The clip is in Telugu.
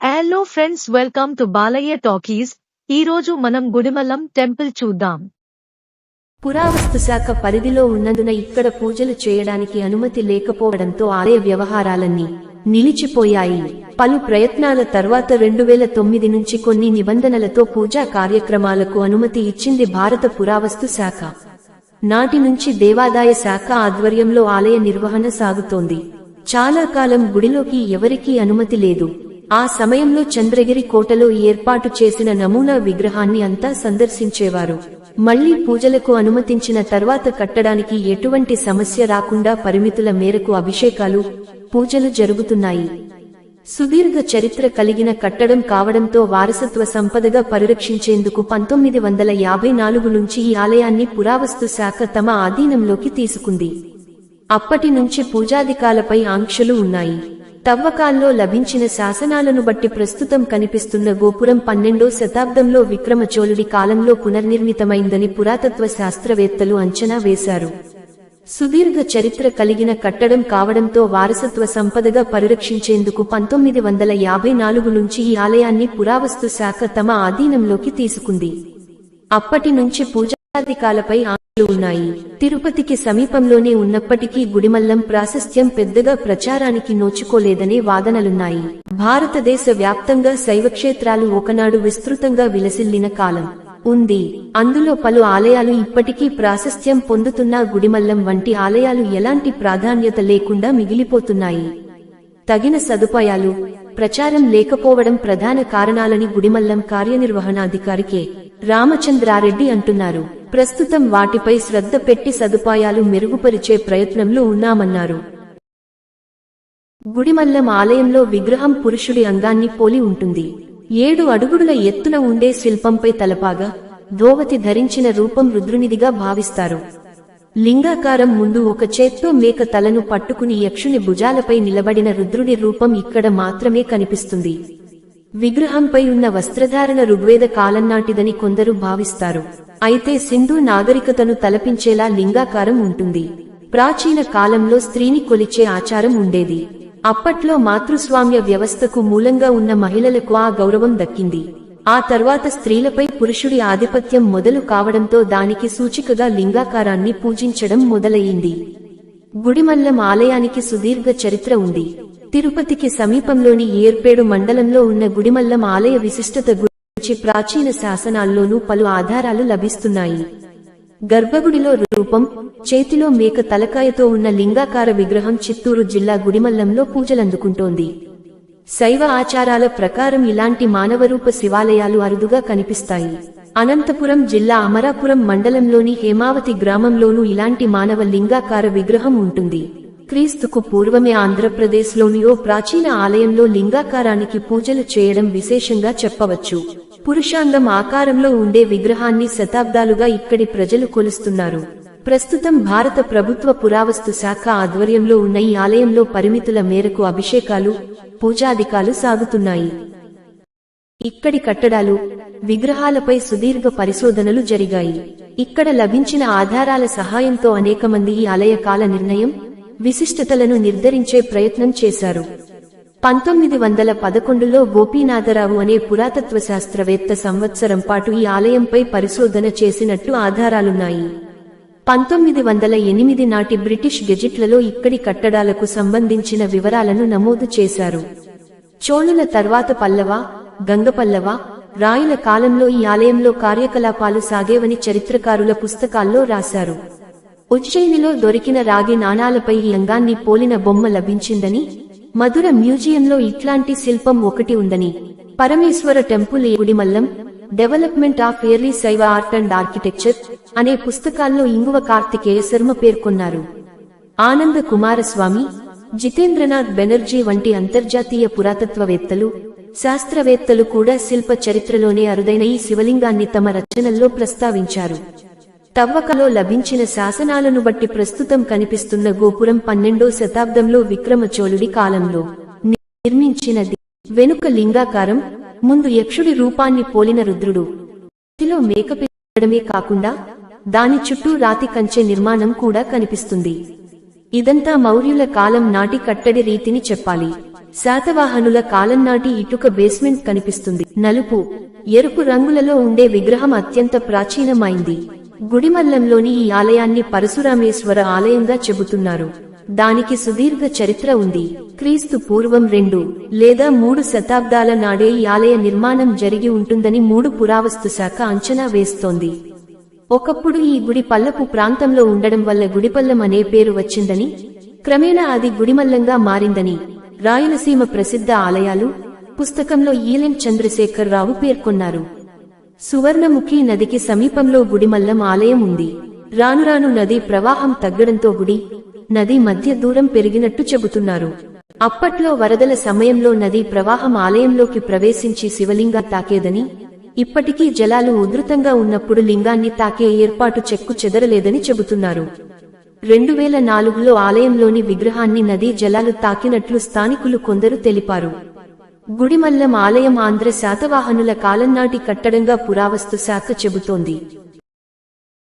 Hello friends, welcome to Balayya talkies. ఈ రోజు మనం గుడిమల్లం టెంపుల్ చూద్దాం. పురావస్తు శాఖ పరిధిలో ఉన్నందున ఇక్కడ పూజలు చేయడానికి అనుమతి లేకపోవడంతో ఆలయ వ్యవహారాలన్నీ నిలిచిపోయాయి. పలు ప్రయత్నాల తర్వాత 2009 నుంచి కొన్ని నిబంధనలతో పూజా కార్యక్రమాలకు అనుమతి ఇచ్చింది భారత పురావస్తు శాఖ. నాటి నుంచి దేవాదాయ శాఖ ఆధ్వర్యంలో ఆలయ నిర్వహణ సాగుతోంది. చాలా కాలం గుడిలోకి ఎవరికీ అనుమతి లేదు. ఆ సమయంలో చంద్రగిరి కోటలో ఏర్పాటు చేసిన నమూనా విగ్రహాన్ని అంతా సందర్శించేవారు. మళ్లీ పూజలకు అనుమతించిన తర్వాత కట్టడానికి ఎటువంటి సమస్య రాకుండా పరిమితుల మేరకు అభిషేకాలు, పూజలు జరుగుతున్నాయి. సుదీర్ఘ చరిత్ర కలిగిన కట్టడం కావడంతో వారసత్వ సంపదగా పరిరక్షించేందుకు 1954 నుంచి ఈ ఆలయాన్ని పురావస్తు శాఖ తమ ఆధీనంలోకి తీసుకుంది. అప్పటి నుంచి పూజాధికాలపై ఆంక్షలు ఉన్నాయి. తవ్వకాల్లో లభించిన శాసనాలను బట్టి ప్రస్తుతం కనిపిస్తున్న గోపురం 12వ శతాబ్దంలో విక్రమచోళుడి కాలంలో పునర్నిర్మితమైందని పురాతత్వ శాస్త్రవేత్తలు అంచనా వేశారు. సుదీర్ఘ చరిత్ర కలిగిన కట్టడం కావడంతో వారసత్వ సంపదగా పరిరక్షించేందుకు 1954 నుంచి ఈ ఆలయాన్ని పురావస్తు శాఖ తమ ఆధీనంలోకి తీసుకుంది. అప్పటి నుంచి పూజాధికాలపై ఆంక్షలు ఉన్నాయి. తిరుపతికి సమీపంలోనే ఉన్నప్పటికీ గుడిమల్లం ప్రాశస్త్యం పెద్దగా ప్రచారానికి నోచుకోలేదనే వాదనలున్నాయి. భారతదేశ వ్యాప్తంగా శైవక్షేత్రాలు ఒకనాడు విస్తృతంగా విలసిల్లిన కాలం ఉంది. అందులో పలు ఆలయాలు ఇప్పటికీ ప్రాశస్త్యం పొందుతున్నా గుడిమల్లం వంటి ఆలయాలు ఎలాంటి ప్రాధాన్యత లేకుండా మిగిలిపోతున్నాయి. తగిన సదుపాయాలు, ప్రచారం లేకపోవడం ప్రధాన కారణాలని గుడిమల్లం కార్యనిర్వహణాధికారి కె. రామచంద్రారెడ్డి అంటున్నారు. ప్రస్తుతం వాటిపై శ్రద్ధ పెట్టి సదుపాయాలు మెరుగుపరిచే ప్రయత్నంలో ఉన్నామన్నారు. గుడిమల్లం ఆలయంలో విగ్రహం పురుషుడి అంగాన్ని పోలి ఉంటుంది. 7 అడుగుల ఎత్తున ఉండే శిల్పంపై తలపాగా, ధోవతి ధరించిన రూపం రుద్రునిదిగా భావిస్తారు. లింగాకారం ముందు ఒక చేత్తో మేక తలను పట్టుకుని యక్షుని భుజాలపై నిలబడిన రుద్రుడి రూపం ఇక్కడ మాత్రమే కనిపిస్తుంది. విగ్రహంపై ఉన్న వస్త్రధారణ ఋగ్వేద కాలంనాటిదని కొందరు భావిస్తారు. అయితే సింధు నాగరికతను తలపించేలా లింగాకారం ఉంటుంది. ప్రాచీన కాలంలో స్త్రీని కొలిచే ఆచారం ఉండేది. అప్పట్లో మాతృస్వామ్య వ్యవస్థకు మూలంగా ఉన్న మహిళలకు ఆ గౌరవం దక్కింది. ఆ తర్వాత స్త్రీలపై పురుషుడి ఆధిపత్యం మొదలు కావడంతో దానికి సూచికగా లింగాకారాన్ని పూజించడం మొదలయ్యింది. గుడిమల్లం ఆలయానికి సుదీర్ఘ చరిత్ర ఉంది. తిరుపతికి సమీపంలోని ఏర్పేడు మండలంలో ఉన్న గుడిమల్లం ఆలయ విశిష్టత గురించి ప్రాచీన శాసనాల్లోనూ పలు ఆధారాలు లభిస్తున్నాయి. గర్భగుడిలో రూపం, చేతిలో మేక తలకాయతో ఉన్న లింగాకార విగ్రహం చిత్తూరు జిల్లా గుడిమల్లంలో పూజలందుకుంటోంది. శైవ ఆచారాల ప్రకారం ఇలాంటి మానవరూప శివాలయాలు అరుదుగా కనిపిస్తాయి. అనంతపురం జిల్లా అమరాపురం మండలంలోని హేమావతి గ్రామంలోనూ ఇలాంటి మానవ లింగాకార విగ్రహం ఉంటుంది. క్రీస్తుకు పూర్వమే ఆంధ్రప్రదేశ్లోని ఓ ప్రాచీన ఆలయంలో లింగాకారానికి పూజలు చేయడం విశేషంగా చెప్పవచ్చు. పురుషాంగం ఆకారంలో ఉండే విగ్రహాన్ని శతాబ్దాలుగా ఇక్కడి ప్రజలు కొలుస్తున్నారు. ప్రస్తుతం భారత ప్రభుత్వ పురావస్తు శాఖ ఆధ్వర్యంలో ఉన్న ఈ ఆలయంలో పరిమితుల మేరకు అభిషేకాలు, పూజాధికాలు సాగుతున్నాయి. ఇక్కడి కట్టడాలు, విగ్రహాలపై సుదీర్ఘ పరిశోధనలు జరిగాయి. ఇక్కడ లభించిన ఆధారాల సహాయంతో అనేక మంది ఈ ఆలయ కాల నిర్ణయం, విశిష్టతలను నిర్ధారించే ప్రయత్నం చేశారు. 1911లో గోపీనాథరావు అనే పురాతత్వ శాస్త్రవేత్త సంవత్సరం పాటు ఈ ఆలయంపై పరిశోధన చేసినట్టు ఆధారాలున్నాయి. 1908 నాటి బ్రిటిష్ గెజిట్లలో ఇక్కడి కట్టడాలకు సంబంధించిన వివరాలను నమోదు చేశారు. చోళుల తర్వాత పల్లవ, గంగపల్లవ, రాయుల కాలంలో ఈ ఆలయంలో కార్యకలాపాలు సాగేవని చరిత్రకారుల పుస్తకాల్లో రాశారు. ఉజ్జయినిలో దొరికిన రాగి నాణాలపై ఈ అంగాన్ని పోలిన బొమ్మ లభించిందని, మధుర మ్యూజియంలో ఇట్లాంటి శిల్పం ఒకటి ఉందని, Parameshwara temple Gudimallam development of early Shaiva art and architecture అనే పుస్తకాల్లో ఇంగువ కార్తికేయ శర్మ పేర్కొన్నారు. ఆనంద కుమారస్వామి, జితేంద్రనాథ్ బెనర్జీ వంటి అంతర్జాతీయ పురాతత్వవేత్తలు, శాస్త్రవేత్తలు కూడా శిల్ప చరిత్రలోనే అరుదైన ఈ శివలింగాన్ని తమ రచనల్లో ప్రస్తావించారు. తవ్వకలో లభించిన శాసనాలను బట్టి ప్రస్తుతం కనిపిస్తున్న గోపురం 12వ శతాబ్దంలో విక్రమచోళుడి కాలంలో నిర్మించినది. వెనుక లింగాకారం, ముందు యక్షుడి రూపాన్ని పోలిన రుద్రుడు, చేతిలో మేక పెట్టడమే కాకుండా దాని చుట్టూ రాతి కంచె నిర్మాణం కూడా కనిపిస్తుంది. ఇదంతా మౌర్యుల కాలం నాటి కట్టడి రీతిని చెప్పాలి. శాతవాహనుల కాలం నాటి ఇటుక బేస్మెంట్ కనిపిస్తుంది. నలుపు, ఎరుపు రంగులలో ఉండే విగ్రహం అత్యంత ప్రాచీనమైంది. గుడిమల్లంలోని ఈ ఆలయాన్ని పరశురామేశ్వర ఆలయంగా చెబుతున్నారు. దానికి సుదీర్ఘ చరిత్ర ఉంది. క్రీస్తు పూర్వం 2 లేదా 3 శతాబ్దాల నాడే ఈ ఆలయ నిర్మాణం జరిగి ఉంటుందని పురావస్తు శాఖ అంచనా వేస్తోంది. ఒకప్పుడు ఈ గుడి పల్లపు ప్రాంతంలో ఉండడం వల్ల గుడిపల్లం అనే పేరు వచ్చిందని, క్రమేణా అది గుడిమల్లంగా మారిందని రాయలసీమ ప్రసిద్ధ ఆలయాలు పుస్తకంలో ఈలెం చంద్రశేఖరరావు పేర్కొన్నారు. సువర్ణముఖి నదికి సమీపంలో గుడిమల్లం ఆలయం ఉంది. రానురాను నదీ ప్రవాహం తగ్గడంతో గుడి, నది మధ్య దూరం పెరిగినట్టు చెబుతున్నారు. అప్పట్లో వరదల సమయంలో నదీ ప్రవాహం ఆలయంలోకి ప్రవేశించి శివలింగా తాకేదని, ఇప్పటికీ జలాలు ఉధృతంగా ఉన్నప్పుడు లింగాన్ని తాకే ఏర్పాటు చెక్కు చెదరలేదని చెబుతున్నారు. 2004లో ఆలయంలోని విగ్రహాన్ని నదీ జలాలు తాకినట్లు స్థానికులు కొందరు తెలిపారు. గుడిమల్లం ఆలయం ఆంధ్ర శాతవాహనుల కాలంనాటి కట్టడంగా పురావస్తు శాఖ చెబుతోంది.